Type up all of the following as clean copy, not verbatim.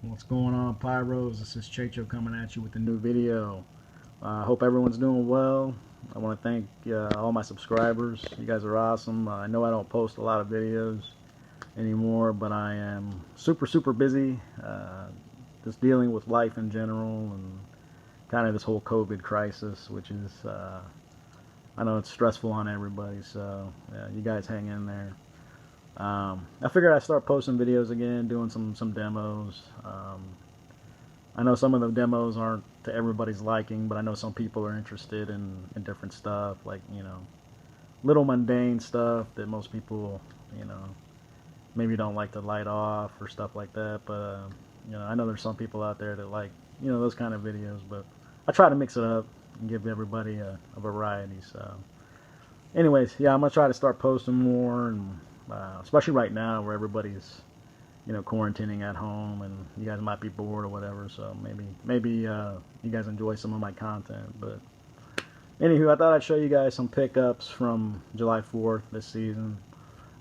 What's going on, Pyros? This is Checho coming at you with a new video. I hope everyone's doing well. I want to thank all my subscribers. You guys are awesome. I know I don't post a lot of videos anymore, but I am super busy just dealing with life in general and kind of this whole COVID crisis, which is, I know it's stressful on everybody, so yeah, you guys hang in there. I figured I'd start posting videos again, doing some demos. I know some of the demos aren't to everybody's liking, but I know some people are interested in different stuff, like, little mundane stuff that most people, maybe don't like to light off or stuff like that. But, I know there's some people out there that like, those kind of videos, but I try to mix it up and give everybody a variety. So anyways, yeah, I'm going to try to start posting more, and especially right now where everybody's quarantining at home and you guys might be bored or whatever, so maybe you guys enjoy some of my content. But anywho, I thought I'd show you guys some pickups from July 4th this season.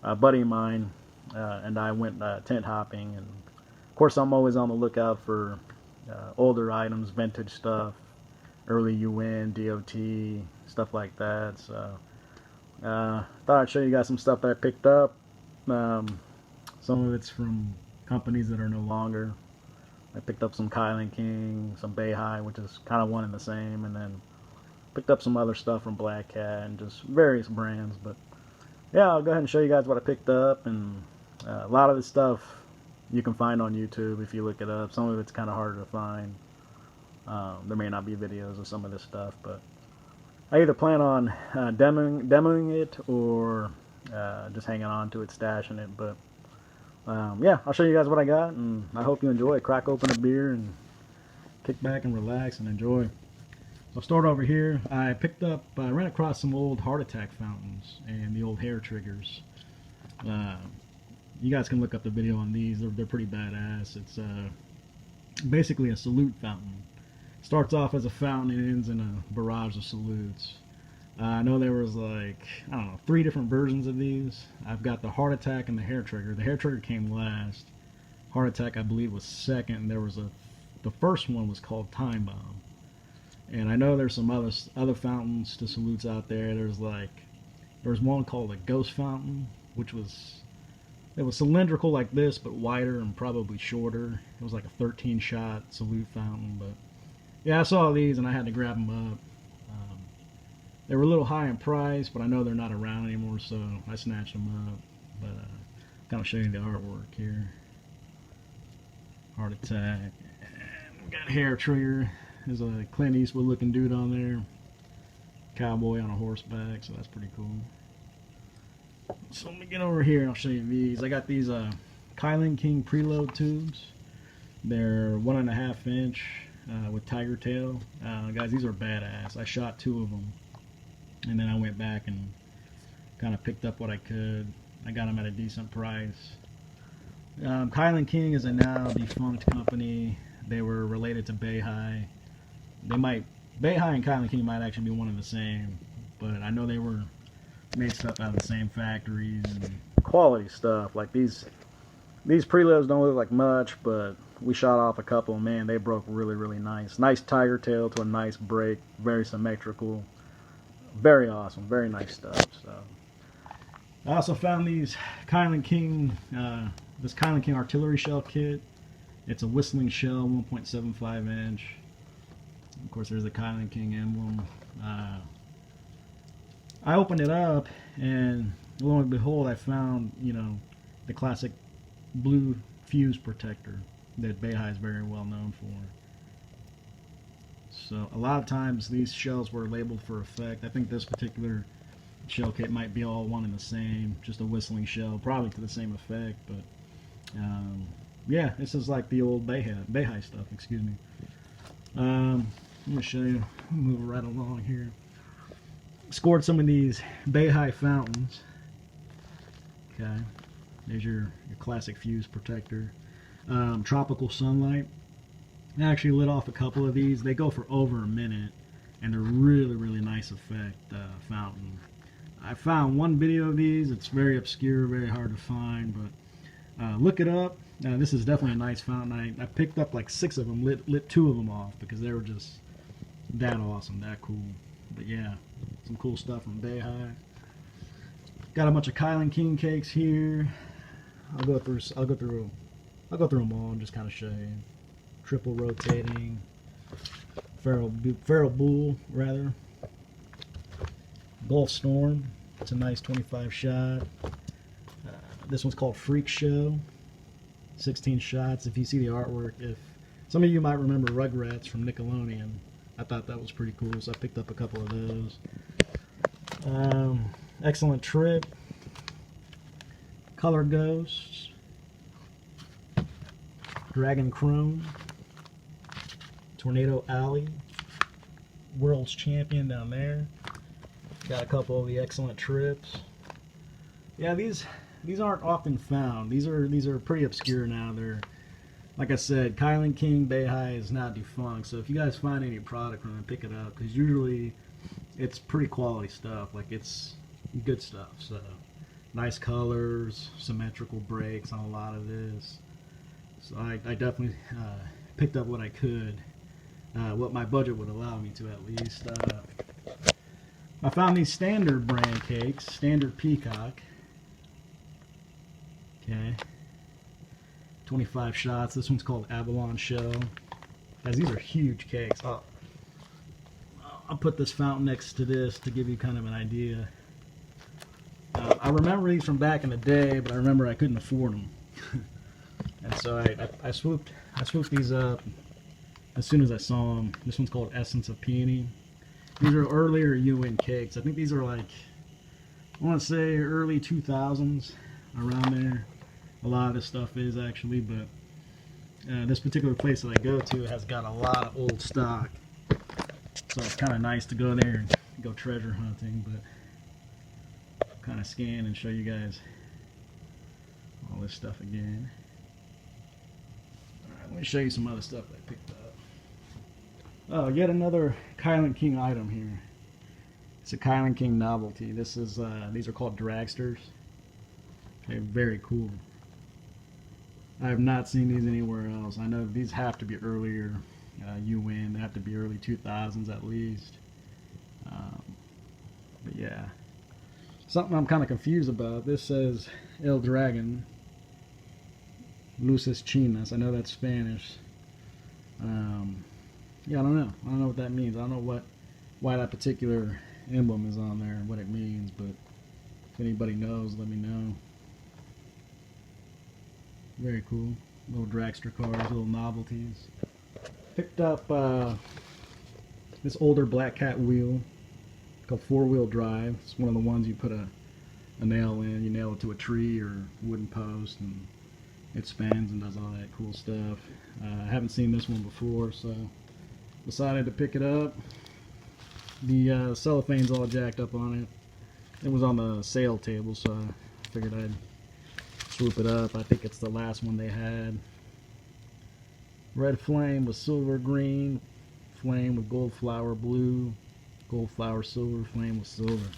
A buddy of mine and I went tent hopping, and of course I'm always on the lookout for older items, vintage stuff, early UN, DOT, stuff like that. So thought I'd show you guys some stuff that I picked up. Some of it's from companies that are no longer. I picked up some Kylan King, some Beihai, which is kind of one and the same, and then picked up some other stuff from Black Cat and just various brands. But yeah, I'll go ahead and show you guys what I picked up, and a lot of this stuff you can find on YouTube if you look it up. Some of it's kind of harder to find. There may not be videos of some of this stuff, but I either plan on demoing it or just hanging on to it, stashing it. But yeah, I'll show you guys what I got, and I hope you enjoy. Crack open a beer and kick back and relax and enjoy. So I'll start over here. I ran across some old heart attack fountains and the old hair triggers. You guys can look up the video on these. They're pretty badass. It's basically a salute fountain. Starts off as a fountain and ends in a barrage of salutes. I know there was like, I don't know, 3 different versions of these. I've got the heart attack and the hair trigger. The hair trigger came last. Heart attack, I believe, was second. There was the first one was called Time Bomb. And I know there's some other fountains to salutes out there. There's one called a Ghost Fountain, which was cylindrical like this, but wider and probably shorter. It was like a 13-shot salute fountain. But yeah, I saw these and I had to grab them up. They were a little high in price, but I know they're not around anymore, so I snatched them up. But kind of show you the artwork here. Heart attack. And we got hair trigger. There's a Clint Eastwood looking dude on there. Cowboy on a horseback, so that's pretty cool. So let me get over here and I'll show you these. I got these Kylan King preload tubes. They're 1.5 inch with tiger tail. Guys, these are badass. I shot 2 of them, and then I went back and kind of picked up what I could. I got them at a decent price. Kylan King is a now defunct company. They were related to Beihai. Beihai and Kylan King might actually be one and the same, but I know they were made stuff out of the same factories and quality stuff. Like these preloads don't look like much, but we shot off a couple. Man, they broke really nice. Nice tiger tail to a nice break. Very symmetrical. Very awesome. Very nice stuff. So I also found these Kylan King, this Kylan King artillery shell kit. It's a whistling shell, 1.75 inch. Of course, there's the Kylan King emblem. I opened it up, and lo and behold, I found, the classic blue fuse protector that Beihai is very well known for. So a lot of times these shells were labeled for effect. I think this particular shell kit might be all one and the same, just a whistling shell, probably to the same effect. But yeah, this is like the old Beihai stuff. Excuse me. Let me show you. Move right along here. Scored some of these Beihai fountains. Okay, there's your classic fuse protector. Tropical sunlight. I actually lit off a couple of these. They go for over a minute, and they're really nice effect fountain. I found one video of these. It's very obscure, very hard to find, but look it up. Now this is definitely a nice fountain. I picked up like 6 of them, lit 2 of them off because they were just that awesome, that cool. But yeah, some cool stuff from Beihai. Got a bunch of Kylan King cakes here. I'll go through them all and just kind of show you. Triple rotating, Feral Bull rather. Gulf Storm. It's a nice 25 shot. This one's called Freak Show. 16 shots. If you see the artwork, if some of you might remember Rugrats from Nickelodeon, I thought that was pretty cool, so I picked up a couple of those. Excellent Trip. Color Ghosts. Dragon Chrome. Tornado Alley. World's Champion down there. Got a couple of the Excellent Trips. Yeah, these aren't often found. These are pretty obscure now. They're, like I said, Kylan King Beihai is not defunct. So if you guys find any product from them, pick it up, because usually it's pretty quality stuff. Like, it's good stuff. So nice colors, symmetrical breaks on a lot of this. So I definitely picked up what I could, what my budget would allow me to at least. I found these Standard brand cakes, Standard Peacock. Okay, 25 shots. This one's called Avalon Show. Guys, these are huge cakes. I'll put this fountain next to this to give you kind of an idea. I remember these from back in the day, but I remember I couldn't afford them. And so I swooped these up as soon as I saw them. This one's called Essence of Peony. These are earlier UN cakes. I think these are like, I want to say early 2000s, around there. A lot of this stuff is actually, but this particular place that I go to has got a lot of old stock. So it's kind of nice to go there and go treasure hunting, but kind of scan and show you guys all this stuff again. Alright, let me show you some other stuff that I picked up. Oh, yet another Kylan King item here. It's a Kylan King novelty. This is these are called dragsters. They're very cool. I have not seen these anywhere else. I know these have to be earlier UN. They have to be early 2000s at least. But yeah, something I'm kind of confused about. This says El Dragon Luces Chinas. I know that's Spanish. Yeah, I don't know. I don't know what that means. I don't know why that particular emblem is on there and what it means, but if anybody knows, let me know. Very cool. Little dragster cars, little novelties. Picked up this older Black Cat wheel called 4-wheel drive. It's one of the ones you put a nail in, you nail it to a tree or wooden post, and it spins and does all that cool stuff. I haven't seen this one before, so decided to pick it up. The cellophane's all jacked up on it. It was on the sale table, so I figured I'd swoop it up. I think it's the last one they had. Red flame with silver green, flame with gold flower blue, gold flower silver, flame with silver.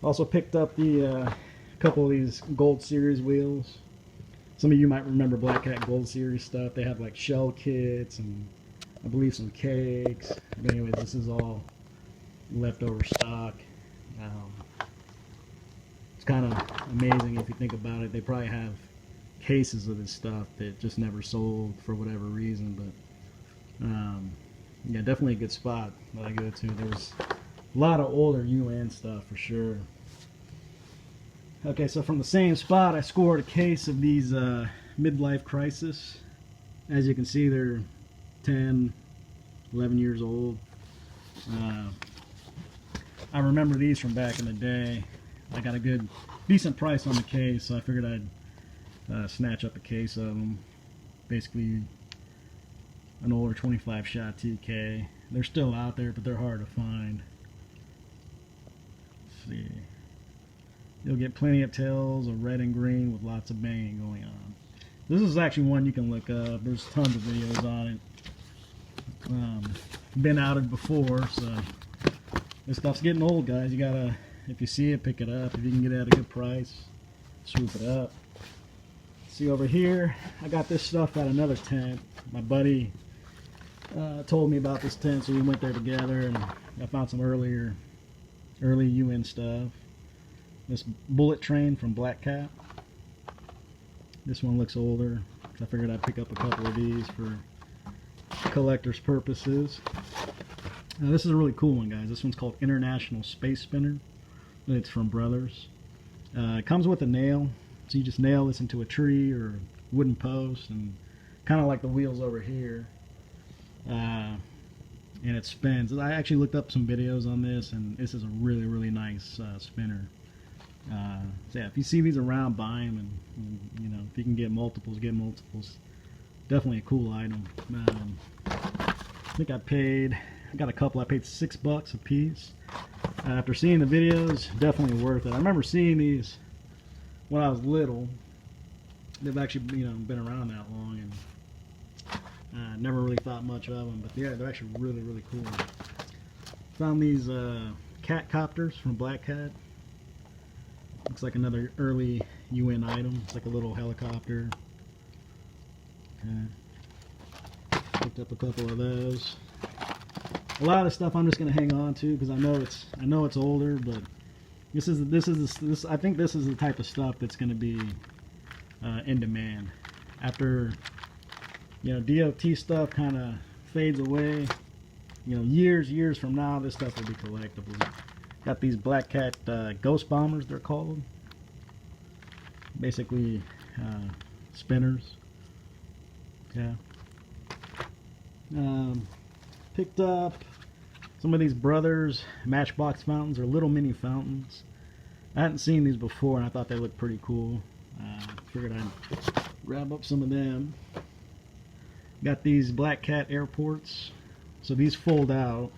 Also picked up the couple of these Gold Series wheels. Some of you might remember Black Cat Gold Series stuff. They have like shell kits and I believe some cakes. But anyways, this is all leftover stock. It's kind of amazing if you think about it. They probably have cases of this stuff that just never sold for whatever reason. But yeah, definitely a good spot that I go to. There's a lot of older UN stuff for sure. Okay, so from the same spot, I scored a case of these Midlife Crisis. As you can see, they're 10, 11 years old. I remember these from back in the day. I got a decent price on the case, so I figured I'd snatch up a case of them. Basically, an older 25 shot TK. They're still out there, but they're hard to find. Let's see. You'll get plenty of tails of red and green with lots of banging going on. This is actually one you can look up. There's tons of videos on it. Been outed before, so this stuff's getting old, guys. You gotta, if you see it, pick it up. If you can get it at a good price, swoop it up. See over here, I got this stuff at another tent. My buddy told me about this tent, so we went there together, and I found some early UN stuff. This bullet train from Black Cat. This one looks older. I figured I'd pick up a couple of these for collector's purposes. This is a really cool one, guys. This one's called International Space Spinner. It's from Brothers. It comes with a nail, so you just nail this into a tree or wooden post, and kind of like the wheels over here. And it spins. I actually looked up some videos on this, and this is a really nice spinner. So yeah, if you see these around, buy them, and you know, if you can get multiples, get multiples. Definitely a cool item. I think I got a couple. I paid $6 a piece. After seeing the videos, definitely worth it. I remember seeing these when I was little. They've actually, you know, been around that long, and never really thought much of them. But yeah, they're actually really cool. Found these cat copters from Black Cat. Looks like another early UN item. It's like a little helicopter. Okay. Picked up a couple of those. A lot of the stuff I'm just gonna hang on to because I know it's older, but this I think this is the type of stuff that's gonna be in demand after, you know, DOT stuff kind of fades away. You know, years from now, this stuff will be collectible. Got these Black Cat ghost bombers, they're called. Basically spinners. Yeah. Picked up some of these Brothers Matchbox fountains, or little mini fountains. I hadn't seen these before, and I thought they looked pretty cool. Figured I'd grab up some of them. Got these Black Cat airports. So these fold out,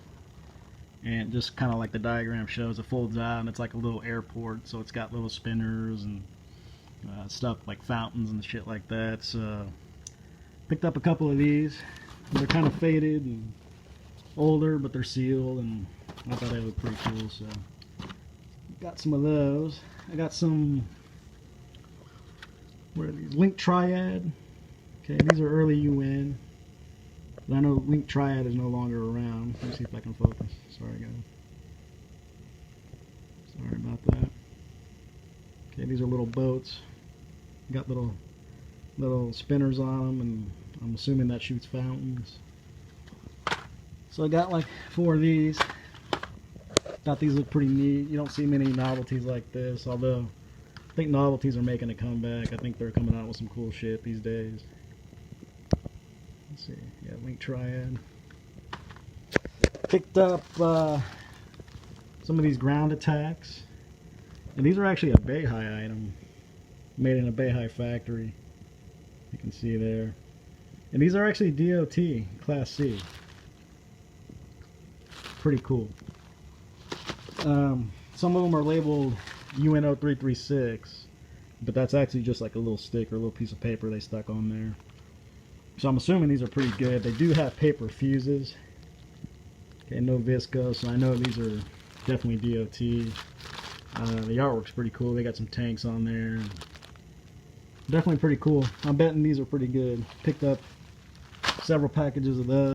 and just kind of like the diagram shows, it folds out, and it's like a little airport. So it's got little spinners and stuff like fountains and shit like that. So picked up a couple of these. They're kind of faded and older, but they're sealed, and I thought they looked pretty cool, so got some of those. I got some, what are these? Link Triad. Okay, these are early UN. But I know Link Triad is no longer around. Let me see if I can focus. Sorry, guys. Sorry about that. Okay, these are little boats. Got little spinners on them, and I'm assuming that shoots fountains. So I got like 4 of these. Thought these look pretty neat. You don't see many novelties like this, although I think novelties are making a comeback. I think they're coming out with some cool shit these days. Let's see. Yeah, Link Triad. Picked up some of these ground attacks. And these are actually a Beihai item. Made in a Beihai factory. You can see there. And these are actually DOT Class C. Pretty cool. Some of them are labeled UN 0336, but that's actually just like a little stick or a little piece of paper they stuck on there. So I'm assuming these are pretty good. They do have paper fuses. Okay, no visco, so I know these are definitely DOT. The artwork's pretty cool. They got some tanks on there. Definitely pretty cool. I'm betting these are pretty good. Picked up several packages of those.